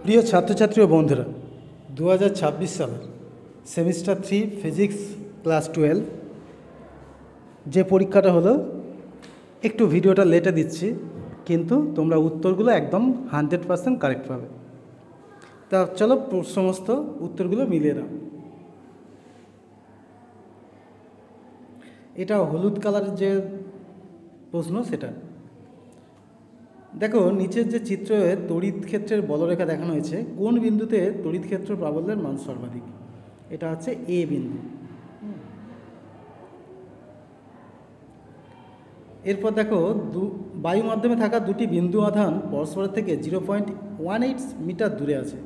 প্রিয় ছাত্রছাত্রী ও বন্ধুরা, 2026 সালের সেমিস্টার 3 ফিজিক্স ক্লাস 12 যে পরীক্ষাটা হলো, একটু ভিডিওটা লেটে দিচ্ছি, কিন্তু তোমরা উত্তরগুলো একদম 100% কারেক্ট পাবে। তা চলো সমস্ত উত্তরগুলো মিলিয়ে নাও। এটা হলুদ কালারের যে প্রশ্ন, সেটা দেখো। নিচের যে চিত্রে তড়িৎ ক্ষেত্রের বলরেখা দেখানো হয়েছে, কোন বিন্দুতে তড়িৎ ক্ষেত্র প্রাবল্যের মান সর্বাধিক? এটা হচ্ছে এ বিন্দু। এরপর দেখো, বায়ু মাধ্যমে থাকা দুটি বিন্দু আধান পরস্পরের থেকে 0.18 মিটার দূরে আছে।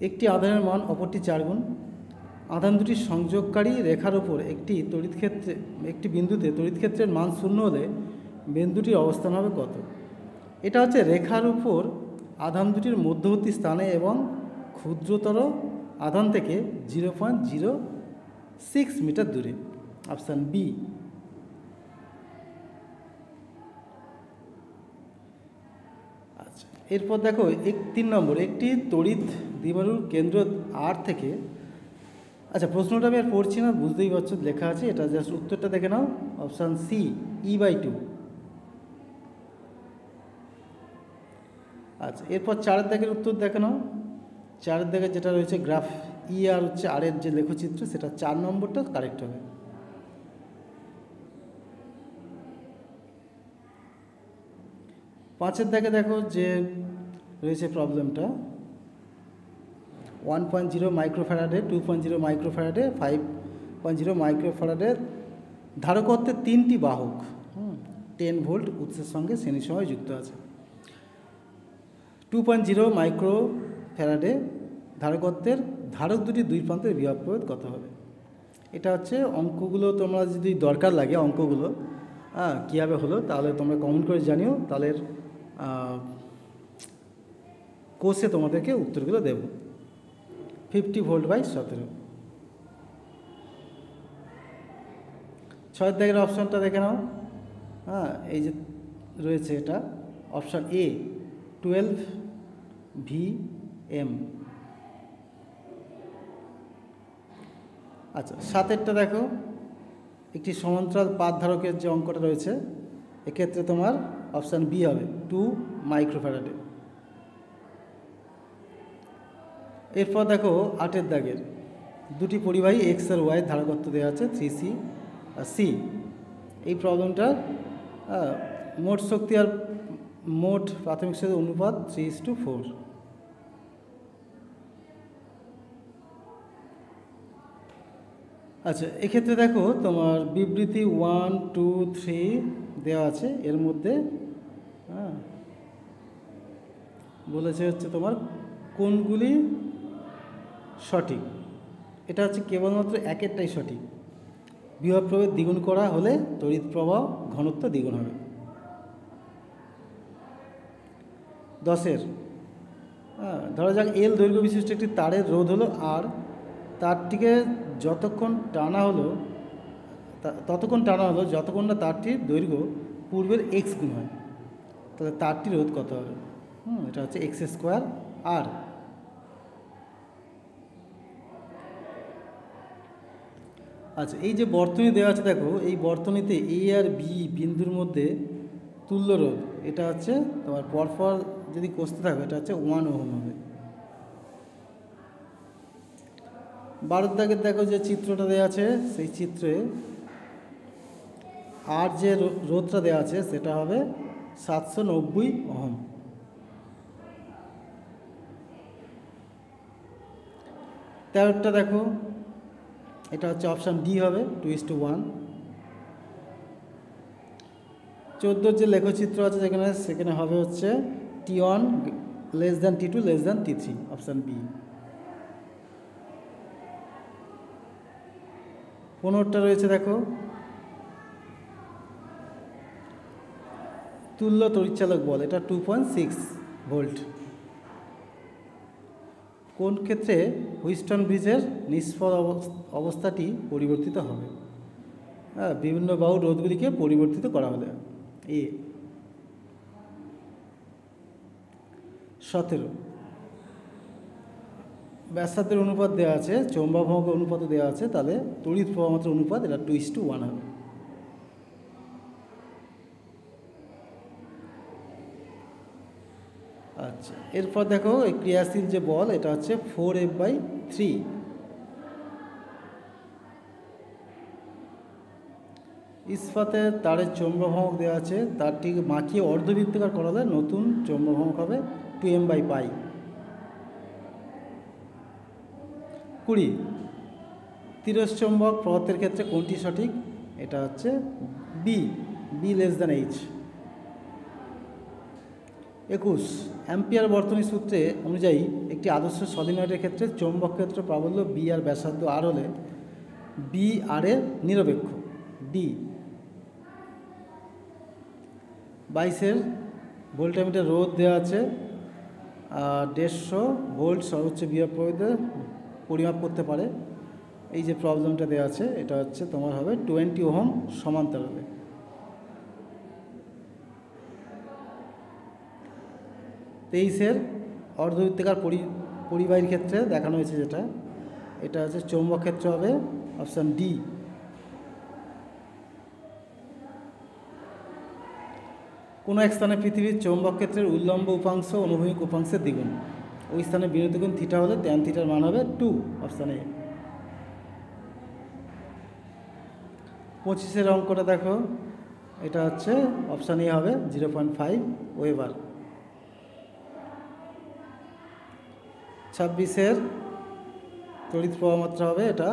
একটি আধানের মান অপরটি 4 গুণ। আধান দুটির সংযোগকারী রেখার ওপর একটি বিন্দুতে তড়িৎ ক্ষেত্রের মান 0 হলে বিন্দুটির অবস্থান হবে কত? এটা হচ্ছে রেখার উপর আধান দুটির মধ্যবর্তী স্থানে এবং ক্ষুদ্রতর আধান থেকে 0.06 মিটার দূরে। Option B. আচ্ছা, এরপর দেখো 3 নম্বর, একটি তড়িৎ দ্বিমেরুর কেন্দ্র আর থেকে, আচ্ছা প্রশ্নটা আমি আর পড়ছি না, বুঝতেই পারছো লেখা আছে, এটা জাস্ট উত্তরটা দেখে নাও। Option C, E/2। আচ্ছা, এরপর 4 দাগের উত্তর দেখে নাও। 4 দাগে যেটা রয়েছে গ্রাফ ই আর হচ্ছে আর এর যে লেখচিত্র, সেটা 4 নম্বরটা কারেক্ট হবে। 5 দাগে দেখো যে রয়েছে প্রবলেমটা, 1.0 মাইক্রোফ্যারাডে, 2.0 মাইক্রোফ্যারাডে, 5.0 মাইক্রোফ্যারাডে ধারকত্বের 3টি বাহক 10 ভোল্ট উৎসের সঙ্গে শ্রেণী সময় যুক্ত আছে। 2.0 মাইক্রোফ্যারাডে ধারকত্বের ধারক দুটি দুই প্রান্তের বিভব প্রভেদ কত হবে? এটা হচ্ছে অঙ্কগুলো, তোমরা যদি দরকার লাগে অঙ্কগুলো কীভাবে হলো, তাহলে তোমরা কমেন্ট করে জানিও, তাহলে কোর্সে তোমাদেরকে উত্তরগুলো দেব। 50 ভোল্ট বাই 17। 6 দাগের অপশানটা দেখে নাও। এই যে রয়েছে এটা অপশান এ, 12 VM। আচ্ছা, 7টা দেখো, একটি সমান্তরাল পাত ধারকের যে অঙ্কটা রয়েছে, এক্ষেত্রে তোমার অপশান বি হবে, 2 মাইক্রোফ্যারাডে। এরপর দেখো 8 দাগের, দুটি পরিবাহী এক্স আর ওয়াই ধারকত্ব দেওয়া আছে 3C আর C। এই প্রবলেমটার মোট শক্তি আর মোট প্রাথমিক শক্তির অনুপাত 3:4। আচ্ছা, এক্ষেত্রে দেখো তোমার বিবৃতি 1, 2, 3 দেওয়া আছে। এর মধ্যে বলেছে হচ্ছে তোমার কোনগুলি সঠিক। এটা হচ্ছে কেবলমাত্র একেরটাই সঠিক। বিভব প্রভেদ দ্বিগুণ করা হলে তড়িৎ প্রবাহ ঘনত্ব দ্বিগুণ হবে। 10 ধরা যাক এল দৈর্ঘ্য বিশিষ্ট একটি তারের রোধ হলো আর, তারটিকে ততক্ষণ টানা হলো যতক্ষণ না তারটির দৈর্ঘ্য পূর্বের এক্স গুণ হয়। তাহলে তারটির রোধ কত হবে? এটা হচ্ছে x² আর। আচ্ছা, এই যে বর্তনী দেওয়া আছে দেখো, এই বর্তনীতে এ আর বি বিন্দুর মধ্যে তুল্য রোধ, এটা হচ্ছে তোমার পরপর যদি কষতে থাকো, এটা হচ্ছে 1 ওহম হবে। 12 দাগের দেখো যে চিত্রটা দেওয়া আছে, সেই চিত্রে আর যে রোধটা দেওয়া আছে সেটা হবে 790 ওহম। 13টা দেখো, এটা হচ্ছে অপশান ডি হবে, 2:1। 14 যে লেখচিত্র আছে সেখানে হবে হচ্ছে T1 < T2 < T3, option B. 15টা রয়েছে দেখো, তুল্য তড়িৎচালক বল, এটা 2.6 ভোল্ট। কোন ক্ষেত্রে হুইস্টন ব্রিজের নিষ্ফল অবস্থাটি পরিবর্তিত হবে? বিভিন্ন বাহু রোধগুলিকে পরিবর্তিত করা হলে। এ। 17 ব্যাসার্ধের অনুপাত দেওয়া আছে, চৌম্বক ভ্রামকের অনুপাতও দেওয়া আছে, তাহলে তড়িৎ প্রবাহ মাত্রার অনুপাত এটা 2:1 হবে। আচ্ছা, এরপর দেখো এই ক্রিয়াশীল যে বল এটা হচ্ছে 4F/3। ইস্পাতের তারের চৌম্বক ভ্রামক দেওয়া আছে, তারটিকে মাখিয়ে অর্ধবৃত্তাকার করালে নতুন চৌম্বক ভ্রামক হবে 2m/π। 20 তিরস্চৌম্বক পদার্থের ক্ষেত্রে কোনটি সঠিক? এটা হচ্ছে B H। 21 অ্যাম্পিয়ার বর্তনী সূত্রে অনুযায়ী একটি আদর্শ সলিনয়েডের ক্ষেত্রে চৌম্বক ক্ষেত্র প্রাবল্য বি আর ব্যাসার্ধ আর হলে বি আর এর নিরপেক্ষ ডি। 22 ভোল্টমিটার রোধ দেওয়া আছে, 150 ভোল্ট সর্বোচ্চ বিভব প্রবাহ পরিমাপ করতে পারে। এই যে প্রবলেমটা দেওয়া আছে এটা হচ্ছে তোমার হবে 20 ওহম সমান্তরালে। 23 অর্ধবৃত্তাকার পরিবাহীর ক্ষেত্রে দেখানো হয়েছে যেটা, এটা হচ্ছে চৌম্বক ক্ষেত্র হবে অপশান ডি। কোনো এক স্থানে পৃথিবীর চৌম্বক ক্ষেত্রের উল্লম্ব উপাংশ অনুভূমিক উপাংশের দ্বিগুণ, ওই স্থানে বিরোধী কোণ থিটা হলে ট্যান থিটার মান হবে 2, অপশান এ। 25 অঙ্কটা দেখো, এটা হচ্ছে অপশান এ হবে 0.5 ওয়েবার। 26 তড়িৎ প্রবাহ মাত্রা হবে এটা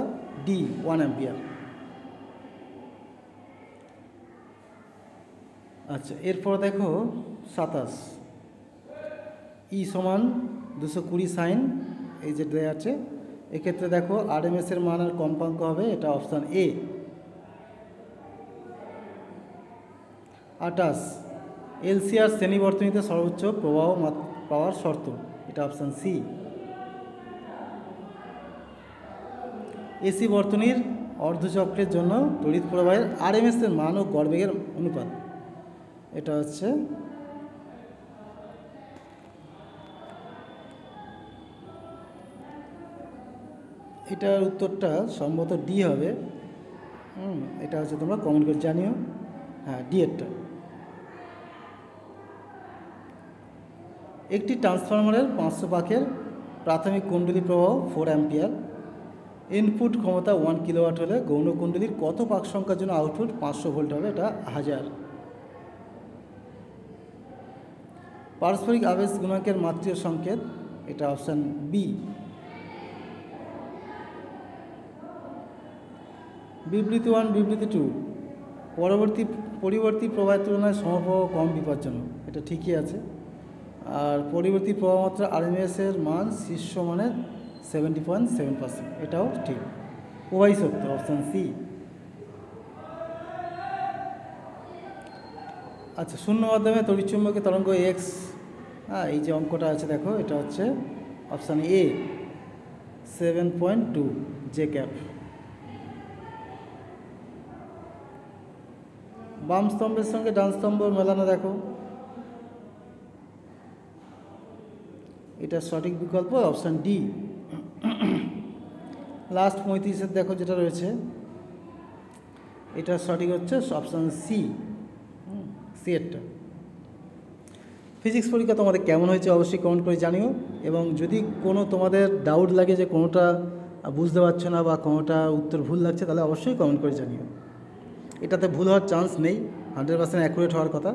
ডি 1 অ্যাম্পিয়ার। আচ্ছা, এরপর দেখো 27 ই সমান 220 সাইন, এই যে দেওয়া আছে এক্ষেত্রে দেখো RMS এর মান আর কম্পাঙ্ক হবে এটা অপশান এ। 28 LCR শ্রেণী বর্তনীতে সর্বোচ্চ প্রবাহ পাওয়ার শর্ত, এটা অপশান সি। এসি বর্তনীর অর্ধচক্রের জন্য তড়িৎ প্রবাহের RMS এর মান ও গড়বেগের অনুপাত, এটা হচ্ছে এটার উত্তরটা সম্ভবত ডি হবে। এটা হচ্ছে তোমরা কমেন্ট করে জানিও। হ্যাঁ, ডি এরটা। একটি ট্রান্সফরমারের 500 পাকের প্রাথমিক কুণ্ডলী প্রবাহ 4 অ্যাম্পিয়ার, ইনপুট ক্ষমতা 1 কিলোওয়াট হলে গৌণ কুণ্ডলীর কত পাক সংখ্যার জন্য আউটপুট 500 ভোল্ট হবে, এটা 1000। পারস্পরিক আবেশ গুণাঙ্কের মাত্রিয় সংকেত, এটা অপশান বি। বিবৃতি 1 বিবৃতি 2 পরিবর্তী প্রবাহের তুলনায় সমপ্রবাহ কম বিপজ্জনক, এটা ঠিকই আছে। আর পরিবর্তী প্রবাহ মাত্রা RMS এর মান শীর্ষ মানের 70.7%, এটাও ঠিক। প্রবাহী সত্য অপশান সি। আচ্ছা, শূন্য মাধ্যমে তড়িৎচুম্বকীয় তরঙ্গ এক্স, এই যে অঙ্কটা আছে দেখো, এটা হচ্ছে অপশান এ 7.2 জে ক্যাপ। বাম স্তম্ভের সঙ্গে ডান স্তম্ভ মেলানো দেখো, এটা সঠিক বিকল্প অপশান ডি। লাস্ট 35 দেখো যেটা রয়েছে, এটা সঠিক হচ্ছে অপশান সি, সি এরটা। ফিজিক্স পরীক্ষা তোমাদের কেমন হয়েছে অবশ্যই কমেন্ট করে জানিও, এবং যদি কোনো তোমাদের ডাউট লাগে যে কোনোটা বুঝতে পারছো না বা কোনোটা উত্তর ভুল লাগছে তাহলে অবশ্যই কমেন্ট করে জানিও। এটাতে ভুল হওয়ার চান্স নেই, 100% অ্যাকুরেট হওয়ার কথা।